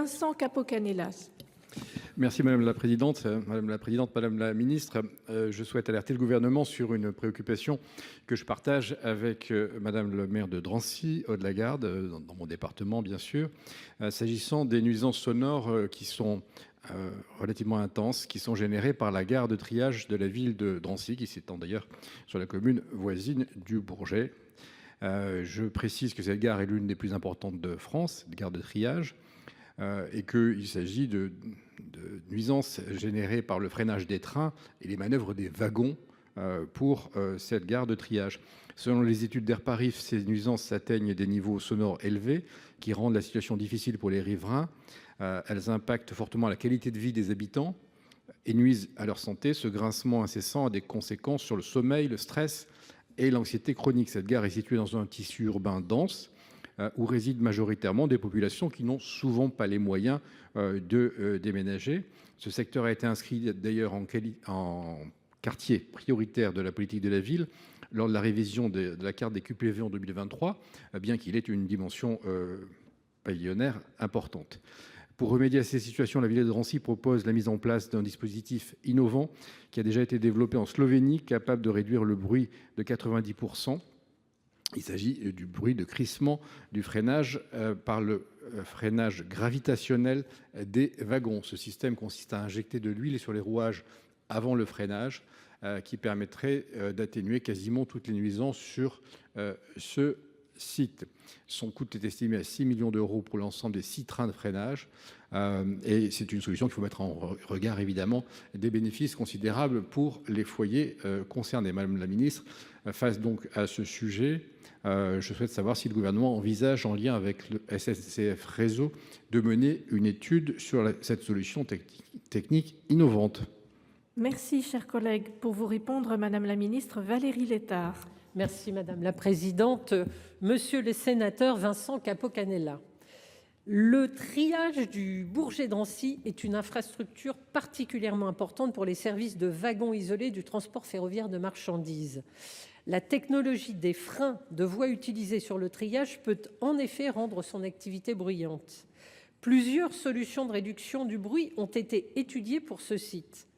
Vincent Capo-Canellas. Merci Madame la Présidente. Madame la Ministre, je souhaite alerter le gouvernement sur une préoccupation que je partage avec Madame le maire de Drancy, Haut-de-la-Garde, dans mon département bien sûr, s'agissant des nuisances sonores qui sont relativement intenses, qui sont générées par la gare de triage de la ville de Drancy, qui s'étend d'ailleurs sur la commune voisine du Bourget. Je précise que cette gare est l'une des plus importantes de France, gare de triage, et qu'il s'agit de nuisances générées par le freinage des trains et les manœuvres des wagons pour cette gare de triage. Selon les études d'Airparif, ces nuisances atteignent des niveaux sonores élevés qui rendent la situation difficile pour les riverains. Elles impactent fortement la qualité de vie des habitants et nuisent à leur santé. Ce grincement incessant a des conséquences sur le sommeil, le stress et l'anxiété chronique. Cette gare est située dans un tissu urbain dense où résident majoritairement des populations qui n'ont souvent pas les moyens de déménager. Ce secteur a été inscrit d'ailleurs en quartier prioritaire de la politique de la ville lors de la révision de la carte des QPV en 2023, bien qu'il ait une dimension pavillonnaire importante. Pour remédier à ces situations, la ville de Drancy propose la mise en place d'un dispositif innovant qui a déjà été développé en Slovénie, capable de réduire le bruit de 90%. Il s'agit du bruit de crissement du freinage par le freinage gravitationnel des wagons. Ce système consiste à injecter de l'huile sur les rouages avant le freinage, qui permettrait d'atténuer quasiment toutes les nuisances sur ce site. Son coût est estimé à 6 millions d'euros pour l'ensemble des 6 trains de freinage. Et c'est une solution qu'il faut mettre en regard, évidemment, des bénéfices considérables pour les foyers concernés. Madame la ministre, face donc à ce sujet, je souhaite savoir si le gouvernement envisage, en lien avec le SNCF Réseau, de mener une étude sur cette solution technique innovante. Merci, cher collègue. Pour vous répondre, Madame la Ministre, Valérie Létard. Merci Madame la Présidente. Monsieur le sénateur Vincent Capo-Canellas, le triage du Bourget-Drancy est une infrastructure particulièrement importante pour les services de wagons isolés du transport ferroviaire de marchandises. La technologie des freins de voie utilisés sur le triage peut en effet rendre son activité bruyante. Plusieurs solutions de réduction du bruit ont été étudiées pour ce site.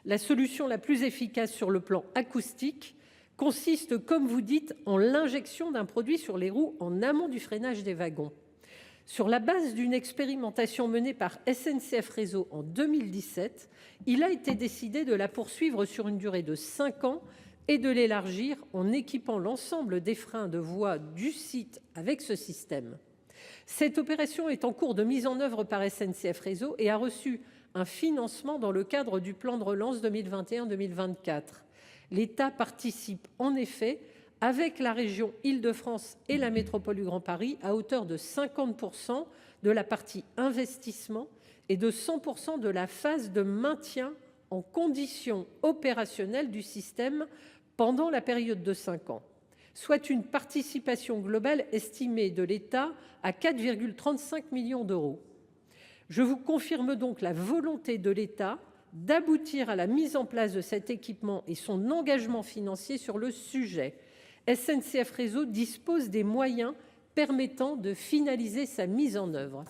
La solution la plus efficace sur le plan acoustique consiste, comme vous dites, en l'injection d'un produit sur les roues en amont du freinage des wagons. Sur la base d'une expérimentation menée par SNCF Réseau en 2017, il a été décidé de la poursuivre sur une durée de 5 ans et de l'élargir en équipant l'ensemble des freins de voie du site avec ce système. Cette opération est en cours de mise en œuvre par SNCF Réseau et a reçu un financement dans le cadre du plan de relance 2021-2024. L'État participe en effet avec la région Île-de-France et la métropole du Grand Paris à hauteur de 50% de la partie investissement et de 100% de la phase de maintien en conditions opérationnelles du système pendant la période de 5 ans, soit une participation globale estimée de l'État à 4,35 millions d'euros. Je vous confirme donc la volonté de l'État d'aboutir à la mise en place de cet équipement et son engagement financier sur le sujet. SNCF Réseau dispose des moyens permettant de finaliser sa mise en œuvre.